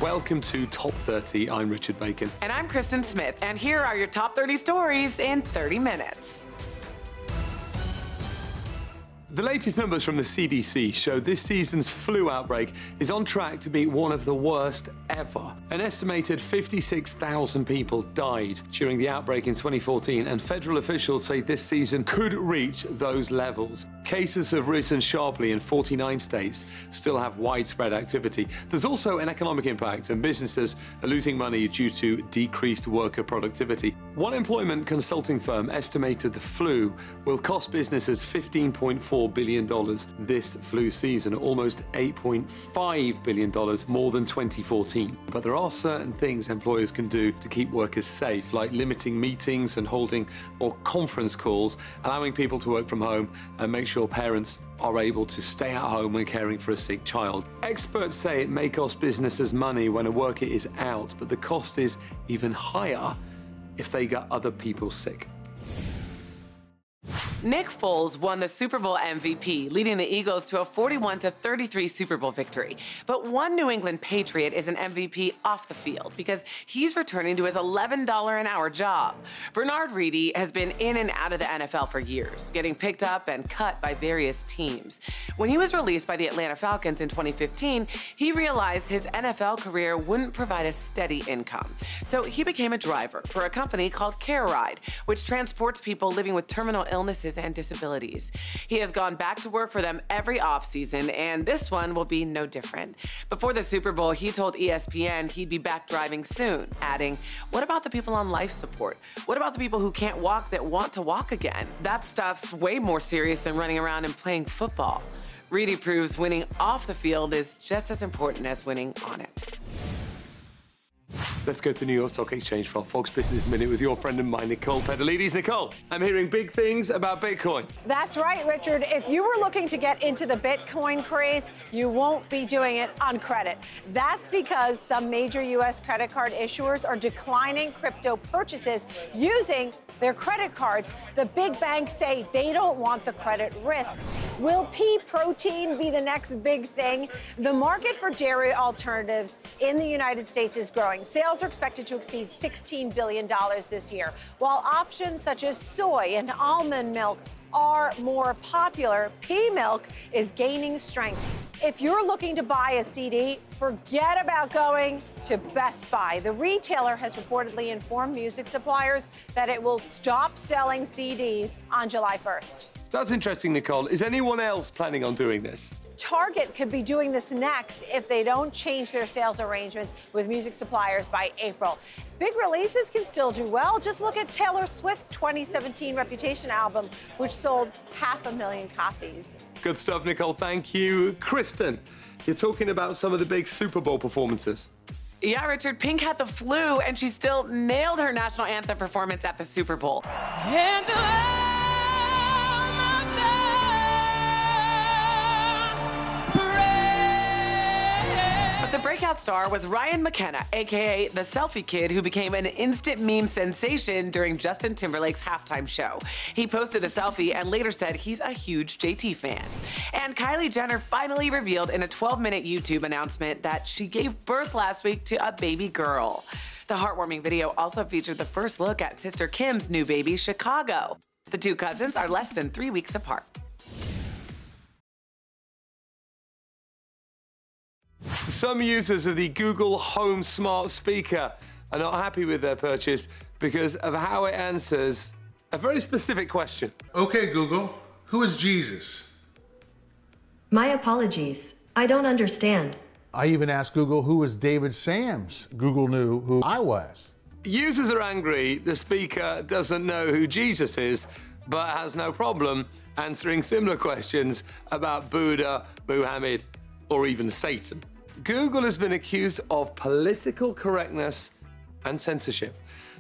Welcome to Top 30. I'm Richard Bacon. And I'm Kristen Smith, and here are your top 30 stories in 30 minutes. The latest numbers from the CDC show this season's flu outbreak is on track to be one of the worst ever. An estimated 56,000 people died during the outbreak in 2014, and federal officials say this season could reach those levels. Cases have risen sharply in 49 states, still have widespread activity. There's also an economic impact, and businesses are losing money due to decreased worker productivity. One employment consulting firm estimated the flu will cost businesses $15.4 billion this flu season, almost $8.5 billion more than 2014. But there are certain things employers can do to keep workers safe, like limiting meetings and holding more conference calls, allowing people to work from home, and make sure parents are able to stay at home when caring for a sick child. Experts say it may cost businesses money when a worker is out, but the cost is even higher if they get other people sick. Nick Foles won the Super Bowl MVP, leading the Eagles to a 41-33 Super Bowl victory. But one New England Patriot is an MVP off the field because he's returning to his $11 an hour job. Bernard Reedy has been in and out of the NFL for years, getting picked up and cut by various teams. When he was released by the Atlanta Falcons in 2015, he realized his NFL career wouldn't provide a steady income. So he became a driver for a company called Care Ride, which transports people living with terminal illnesses and disabilities. He has gone back to work for them every offseason, and this one will be no different. Before the Super Bowl, he told ESPN he'd be back driving soon, adding, "What about the people on life support? What about the people who can't walk that want to walk again? That stuff's way more serious than running around and playing football." Reedy proves winning off the field is just as important as winning on it. Let's go to the New York Stock Exchange for our Fox Business Minute with your friend and mine, Nicole Pedalides. Nicole, I'm hearing big things about Bitcoin. That's right, Richard. If you were looking to get into the Bitcoin craze, you won't be doing it on credit. That's because some major U.S. credit card issuers are declining crypto purchases using their credit cards. The big banks say they don't want the credit risk. Will pea protein be the next big thing? The market for dairy alternatives in the United States is growing. Sales are expected to exceed $16 billion this year. While options such as soy and almond milk are more popular, pea milk is gaining strength. If you're looking to buy a CD, forget about going to Best Buy. The retailer has reportedly informed music suppliers that it will stop selling CDs on July 1st. That's interesting, Nicole. Is anyone else planning on doing this? Target could be doing this next if they don't change their sales arrangements with music suppliers by April. Big releases can still do well. Just look at Taylor Swift's 2017 Reputation album, which sold 500,000 copies. Good stuff, Nicole. Thank you. Kristen, you're talking about some of the big Super Bowl performances. Yeah, Richard, Pink had the flu, and she still nailed her national anthem performance at the Super Bowl. The breakout star was Ryan McKenna, a.k.a. the selfie kid who became an instant meme sensation during Justin Timberlake's halftime show. He posted a selfie and later said he's a huge JT fan. And Kylie Jenner finally revealed in a 12-minute YouTube announcement that she gave birth last week to a baby girl. The heartwarming video also featured the first look at sister Kim's new baby, Chicago. The two cousins are less than 3 weeks apart. Some users of the Google Home smart speaker are not happy with their purchase because of how it answers a very specific question. Okay, Google, who is Jesus? My apologies. I don't understand. I even asked Google who was David Sams. Google knew who I was. Users are angry the speaker doesn't know who Jesus is, but has no problem answering similar questions about Buddha, Muhammad, or even Satan. Google has been accused of political correctness and censorship.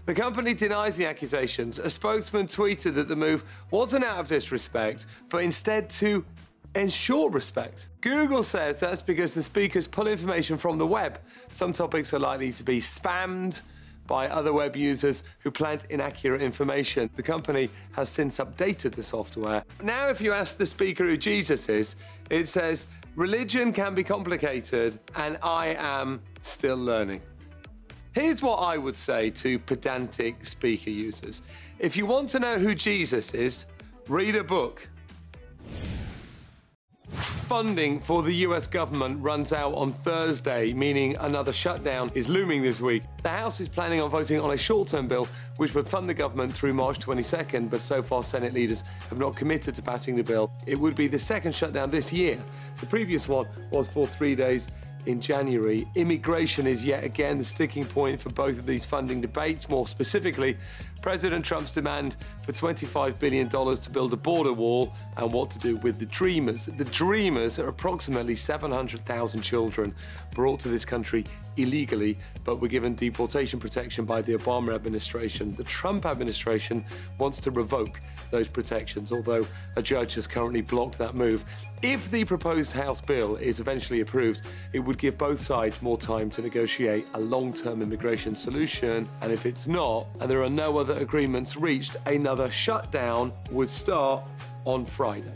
The company denies the accusations. A spokesman tweeted that the move wasn't out of disrespect, but instead to ensure respect. Google says that's because the speakers pull information from the web. Some topics are likely to be spammed by other web users who plant inaccurate information. The company has since updated the software. Now, if you ask the speaker who Jesus is, it says, "Religion can be complicated, and I am Still learning. Here's what I would say to pedantic speaker users. If you want to know who Jesus is, read a book. Funding for the US government runs out on Thursday, meaning another shutdown is looming this week. The House is planning on voting on a short-term bill which would fund the government through March 22nd, but so far Senate leaders have not committed to passing the bill. It would be the second shutdown this year. The previous one was for 3 days in January. Immigration is yet again the sticking point for both of these funding debates. More specifically, President Trump's demand for $25 billion to build a border wall and what to do with the Dreamers. The Dreamers are approximately 700,000 children brought to this country illegally, but were given deportation protection by the Obama administration. The Trump administration wants to revoke those protections, although a judge has currently blocked that move. If the proposed House bill is eventually approved, it would give both sides more time to negotiate a long-term immigration solution. And if it's not, and there are no other agreements reached, another shutdown would start on Friday.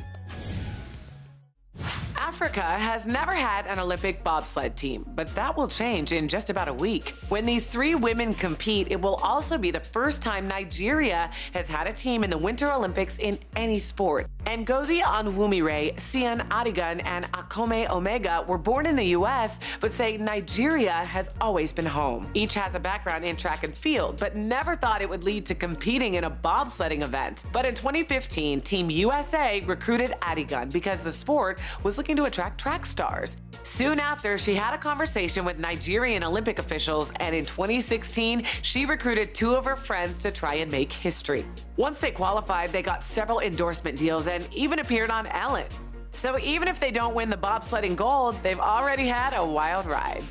Africa has never had an Olympic bobsled team, but that will change in just about a week. When these 3 women compete, it will also be the first time Nigeria has had a team in the Winter Olympics in any sport. Ngozi Onwumire, Sian Adigun, and Akome Omega were born in the US, but say Nigeria has always been home. Each has a background in track and field, but never thought it would lead to competing in a bobsledding event. But in 2015, Team USA recruited Adigun because the sport was looking to attract track stars. Soon after, she had a conversation with Nigerian Olympic officials, and in 2016, she recruited 2 of her friends to try and make history. Once they qualified, they got several endorsement deals and even appeared on Ellen. So even if they don't win the bobsledding gold, they've already had a wild ride.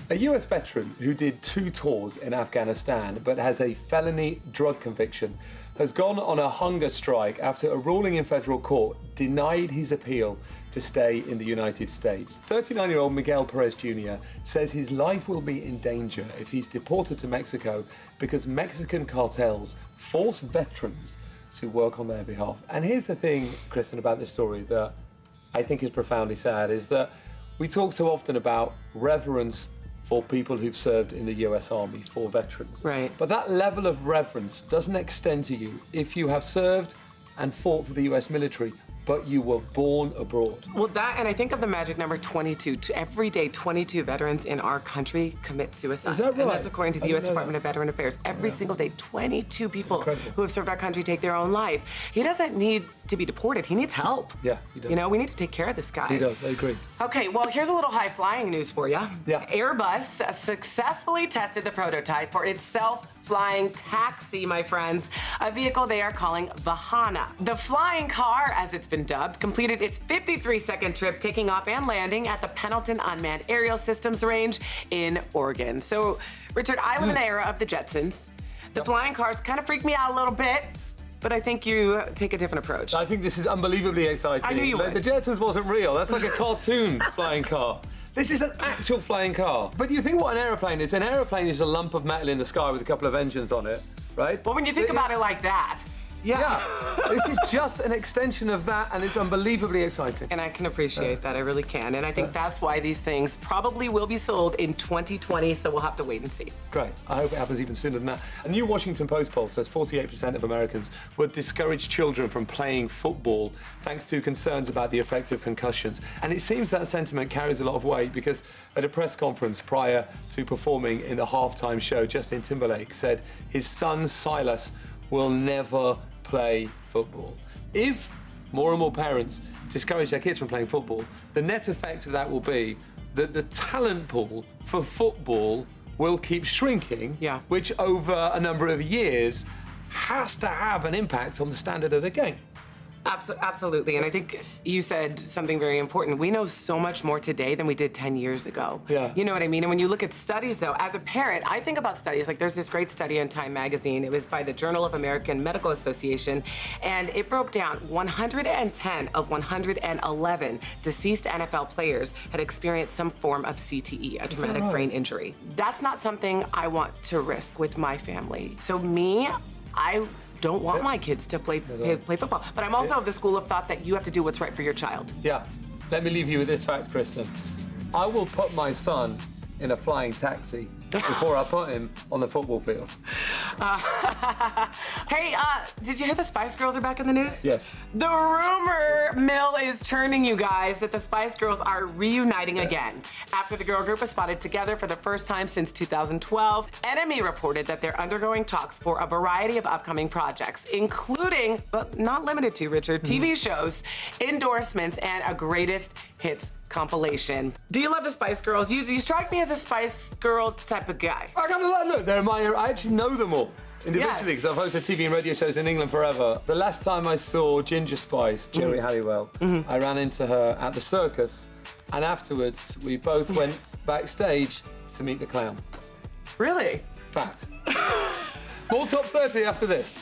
A US veteran who did 2 tours in Afghanistan but has a felony drug conviction has gone on a hunger strike after a ruling in federal court denied his appeal to stay in the United States. 39-year-old Miguel Perez Jr. says his life will be in danger if he's deported to Mexico because Mexican cartels force veterans to work on their behalf. And here's the thing, Kristen, about this story that I think is profoundly sad, is that we talk so often about reverence for people who've served in the US Army, for veterans. Right. But that level of reverence doesn't extend to you if you have served and fought for the US military, but you were born abroad. Well, that, and I think of the magic number 22. Every day, 22 veterans in our country commit suicide. Is that right? And that's according to the U.S. Department of Veteran Affairs. Every single day, 22 people who have served our country take their own life. He doesn't need to be deported. He needs help. Yeah, he does. You know, we need to take care of this guy. He does, I agree. Okay, well, here's a little high-flying news for you. Yeah. Airbus successfully tested the prototype for its self-flying taxi, my friends, a vehicle they are calling Vahana. The flying car, as it's been dubbed, completed its 53-second trip taking off and landing at the Pendleton Unmanned Aerial Systems Range in Oregon. So, Richard, I live in the era of the Jetsons. The flying cars kind of freak me out a little bit, but I think you take a different approach. I think this is unbelievably exciting. I knew you would. The Jetsons wasn't real. That's like a cartoon flying car. This is an actual flying car. But you think what an aeroplane is? An aeroplane is a lump of metal in the sky with a couple of engines on it, right? Well, when you think about it like that, yeah. This is just an extension of that, and it's unbelievably exciting. And I can appreciate that, I really can. And I think that's why these things probably will be sold in 2020, so we'll have to wait and see. Great. I hope it happens even sooner than that. A new Washington Post poll says 48% of Americans would discourage children from playing football thanks to concerns about the effect of concussions. And it seems that sentiment carries a lot of weight because at a press conference prior to performing in the halftime show, Justin Timberlake said his son Silas will never play football. If more and more parents discourage their kids from playing football, the net effect of that will be that the talent pool for football will keep shrinking, which over a number of years has to have an impact on the standard of the game. Absolutely, and I think you said something very important. We know so much more today than we did 10 years ago. Yeah. You know what I mean? And when you look at studies, though, as a parent, I think about studies. Like, there's this great study in Time magazine. It was by the Journal of American Medical Association, and it broke down 110 of 111 deceased NFL players had experienced some form of CTE, a traumatic brain injury. That's not something I want to risk with my family. So me, I don't want my kids to play football. But I'm also of the school of thought that you have to do what's right for your child. Yeah. Let me leave you with this fact, Kristen. I will put my son in a flying taxi before I put him on the football field. Hey, did you hear the Spice Girls are back in the news? Yes. The rumor mill is turning, you guys, that the Spice Girls are reuniting again. After the girl group was spotted together for the first time since 2012, NME reported that they're undergoing talks for a variety of upcoming projects, including, but not limited to, Richard, TV shows, endorsements, and a greatest hits compilation. Do you love the Spice Girls? You strike me as a Spice Girl type of guy. I gotta look, I actually know them all individually because I've hosted TV and radio shows in England forever. The last time I saw Ginger Spice, Jerry Halliwell, I ran into her at the circus, and afterwards we both went backstage to meet the clown. Really? Fact. More top 30 after this.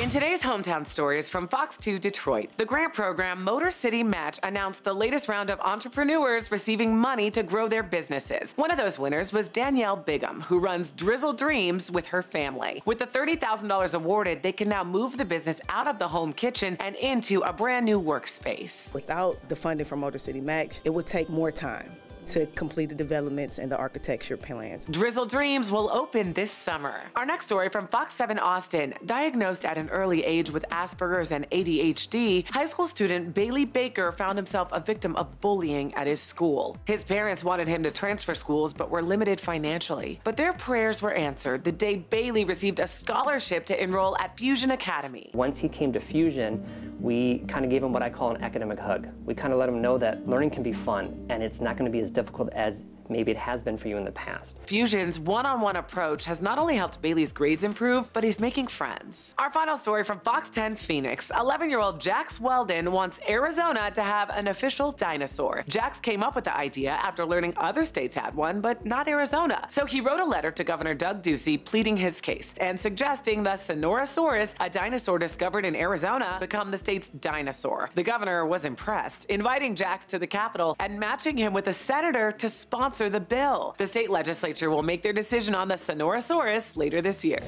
In today's hometown stories from Fox 2 Detroit, the grant program Motor City Match announced the latest round of entrepreneurs receiving money to grow their businesses. One of those winners was Danielle Bigham, who runs Drizzle Dreams with her family. With the $30,000 awarded, they can now move the business out of the home kitchen and into a brand new workspace. Without the funding from Motor City Match, it would take more time to complete the developments and the architecture plans. Drizzle Dreams will open this summer. Our next story from Fox 7 Austin. Diagnosed at an early age with Asperger's and ADHD, high school student Bailey Baker found himself a victim of bullying at his school. His parents wanted him to transfer schools but were limited financially. But their prayers were answered the day Bailey received a scholarship to enroll at Fusion Academy. Once he came to Fusion, we kind of gave him what I call an academic hug. We kind of let him know that learning can be fun and it's not going to be as difficult as maybe it has been for you in the past. Fusion's one-on-one approach has not only helped Bailey's grades improve, but he's making friends. Our final story from Fox 10 Phoenix. 11-year-old Jax Weldon wants Arizona to have an official dinosaur. Jax came up with the idea after learning other states had one, but not Arizona. So he wrote a letter to Governor Doug Ducey pleading his case and suggesting the Sonorosaurus, a dinosaur discovered in Arizona, become the state's dinosaur. The governor was impressed, inviting Jax to the Capitol and matching him with a senator to sponsor the bill. The state legislature will make their decision on the Sonorosaurus later this year.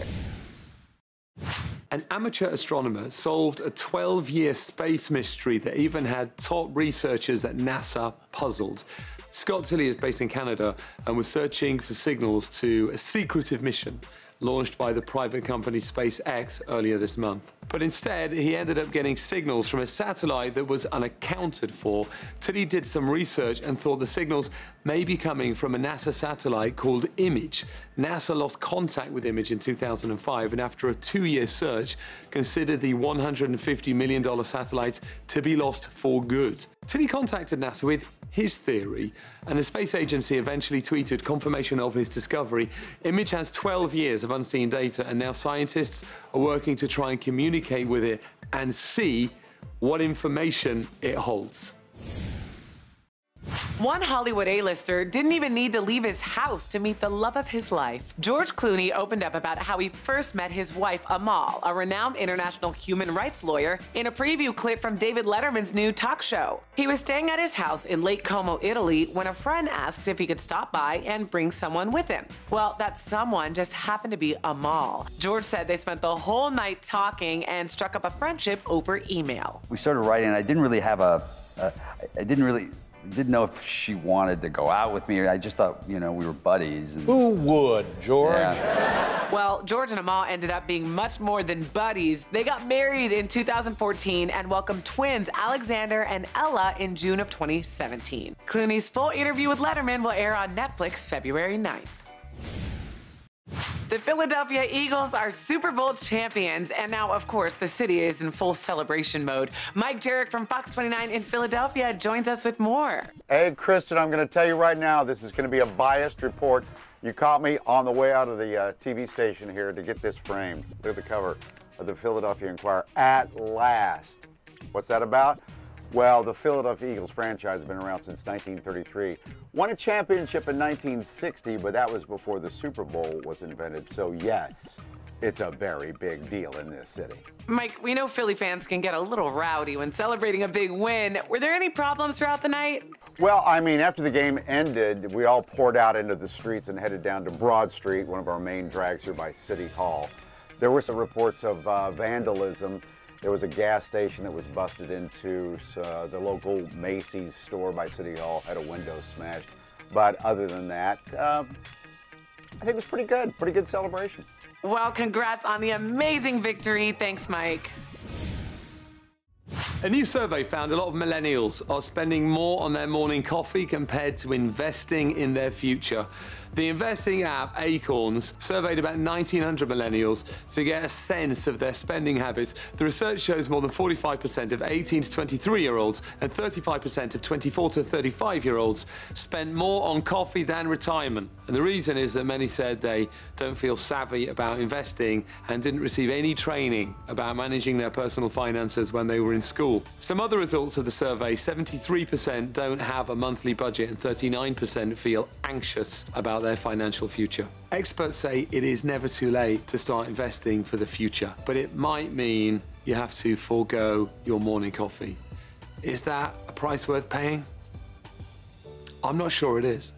An amateur astronomer solved a 12-year space mystery that even had top researchers at NASA puzzled. Scott Tilley is based in Canada and was searching for signals to a secretive mission launched by the private company SpaceX earlier this month. But instead, he ended up getting signals from a satellite that was unaccounted for. Tilley did some research and thought the signals may be coming from a NASA satellite called Image. NASA lost contact with Image in 2005, and after a 2-year search, considered the $150 million satellite to be lost for good. Tilley contacted NASA with his theory, and the space agency eventually tweeted confirmation of his discovery. Image has 12 years of unseen data, and now scientists are working to try and communicate with it and see what information it holds. One Hollywood A-lister didn't even need to leave his house to meet the love of his life. George Clooney opened up about how he first met his wife, Amal, a renowned international human rights lawyer, in a preview clip from David Letterman's new talk show. He was staying at his house in Lake Como, Italy, when a friend asked if he could stop by and bring someone with him. Well, that someone just happened to be Amal. George said they spent the whole night talking and struck up a friendship over email. We started writing, and I didn't really have didn't know if she wanted to go out with me. I just thought, you know, we were buddies. And Who would, George? Yeah. Well, George and Amal ended up being much more than buddies. They got married in 2014 and welcomed twins Alexander and Ella in June of 2017. Clooney's full interview with Letterman will air on Netflix February 9th. The Philadelphia Eagles are Super Bowl champions, and now, of course, the city is in full celebration mode. Mike Jarek from Fox 29 in Philadelphia joins us with more. Hey, Kristen, I'm going to tell you right now, this is going to be a biased report. You caught me on the way out of the TV station here to get this framed. Look at the cover of the Philadelphia Inquirer. At last. What's that about? Well, the Philadelphia Eagles franchise has been around since 1933. Won a championship in 1960, but that was before the Super Bowl was invented. So yes, it's a very big deal in this city. Mike, we know Philly fans can get a little rowdy when celebrating a big win. Were there any problems throughout the night? Well, I mean, after the game ended, we all poured out into the streets and headed down to Broad Street, one of our main drags here by City Hall. There were some reports of vandalism. There was a gas station that was busted into. So the local Macy's store by City Hall had a window smashed. But other than that, I think it was pretty good. Pretty good celebration. Well, congrats on the amazing victory. Thanks, Mike. A new survey found a lot of millennials are spending more on their morning coffee compared to investing in their future. The investing app Acorns surveyed about 1,900 millennials to get a sense of their spending habits. The research shows more than 45% of 18 to 23-year-olds and 35% of 24 to 35-year-olds spent more on coffee than retirement. And the reason is that many said they don't feel savvy about investing and didn't receive any training about managing their personal finances when they were in school. Some other results of the survey: 73% don't have a monthly budget and 39% feel anxious about their financial future. Experts say it is never too late to start investing for the future, but it might mean you have to forego your morning coffee. Is that a price worth paying? I'm not sure it is.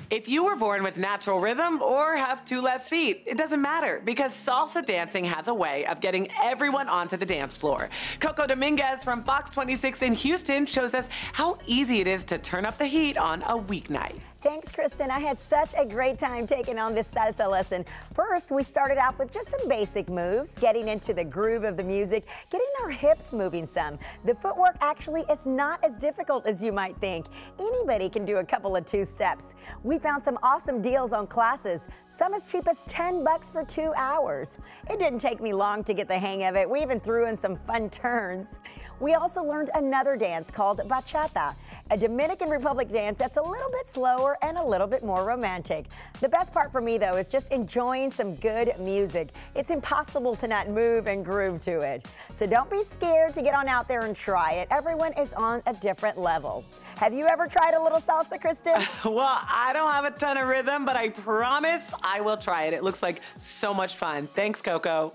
If you were born with natural rhythm or have two left feet, it doesn't matter, because salsa dancing has a way of getting everyone onto the dance floor. Coco Dominguez from Fox 26 in Houston shows us how easy it is to turn up the heat on a weeknight. Thanks, Kristen. I had such a great time taking on this salsa lesson. First, we started off with just some basic moves, getting into the groove of the music, getting our hips moving some. The footwork actually is not as difficult as you might think. Anybody can do a couple of two-steps. We found some awesome deals on classes, some as cheap as $10 for 2 hours. It didn't take me long to get the hang of it. We even threw in some fun turns. We also learned another dance called bachata, a Dominican Republic dance that's a little bit slower and a little bit more romantic. The best part for me, though, is just enjoying some good music. It's impossible to not move and groove to it. So don't be scared to get on out there and try it. Everyone is on a different level. Have you ever tried a little salsa, Kristen? Well, I don't have a ton of rhythm, but I promise I will try it. It looks like so much fun. Thanks, Coco.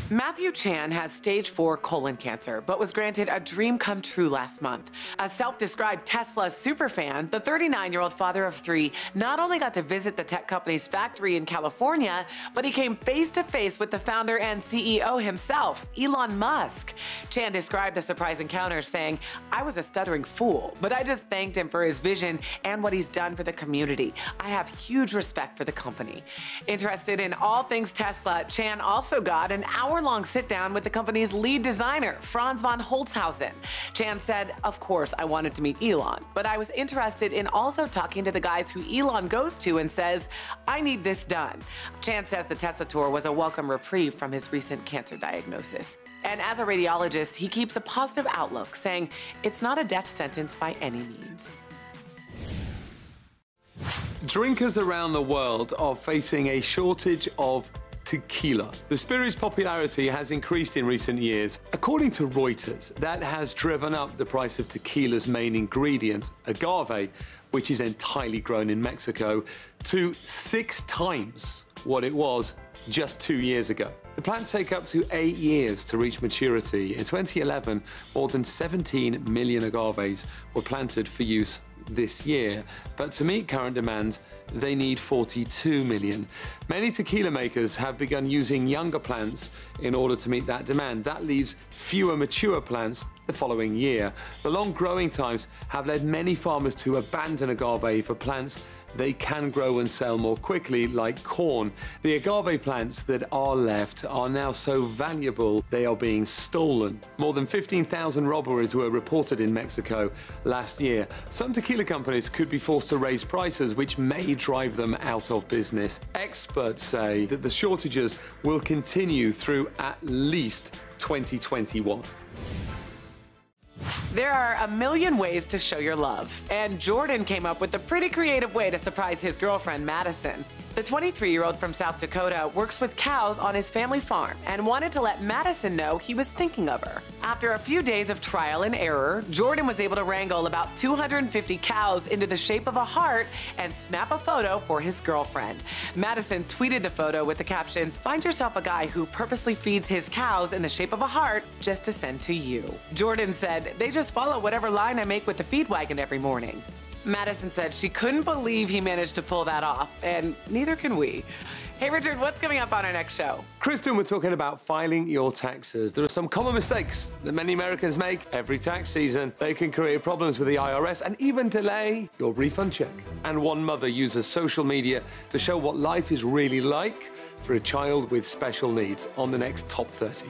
Matthew Chan has stage 4 colon cancer, but was granted a dream come true last month. A self-described Tesla superfan, the 39-year-old father of 3 not only got to visit the tech company's factory in California, but he came face-to-face with the founder and CEO himself, Elon Musk. Chan described the surprise encounter, saying, "I was a stuttering fool, but I just thanked him for his vision and what he's done for the community. I have huge respect for the company." Interested in all things Tesla, Chan also got an hour-long sit-down with the company's lead designer, Franz von Holzhausen. Chan said, "Of course, I wanted to meet Elon, but I was interested in also talking to the guys who Elon goes to and says, 'I need this done.'" Chan says the Tesla tour was a welcome reprieve from his recent cancer diagnosis. And as a radiologist, he keeps a positive outlook, saying it's not a death sentence by any means. Drinkers around the world are facing a shortage of tequila. The spirit's popularity has increased in recent years. According to Reuters, that has driven up the price of tequila's main ingredient, agave, which is entirely grown in Mexico, to 6 times what it was just 2 years ago. The plants take up to 8 years to reach maturity. In 2011, more than 17 million agaves were planted for use this year, but to meet current demand, they need 42 million. Many tequila makers have begun using younger plants in order to meet that demand. That leaves fewer mature plants the following year. The long growing times have led many farmers to abandon agave for plants they can grow and sell more quickly, like corn. The agave plants that are left are now so valuable they are being stolen. More than 15,000 robberies were reported in Mexico last year. Some tequila companies could be forced to raise prices, which may drive them out of business. Experts say that the shortages will continue through at least 2021. There are a million ways to show your love, and Jordan came up with a pretty creative way to surprise his girlfriend, Madison. The 23-year-old from South Dakota works with cows on his family farm and wanted to let Madison know he was thinking of her. After a few days of trial and error, Jordan was able to wrangle about 250 cows into the shape of a heart and snap a photo for his girlfriend. Madison tweeted the photo with the caption, "Find yourself a guy who purposely feeds his cows in the shape of a heart just to send to you." Jordan said, "They just follow whatever line I make with the feed wagon every morning." Madison said she couldn't believe he managed to pull that off, and neither can we. Hey, Richard, what's coming up on our next show? Kristen, we're talking about filing your taxes. There are some common mistakes that many Americans make every tax season. They can create problems with the IRS and even delay your refund check. And one mother uses social media to show what life is really like for a child with special needs on the next Top 30.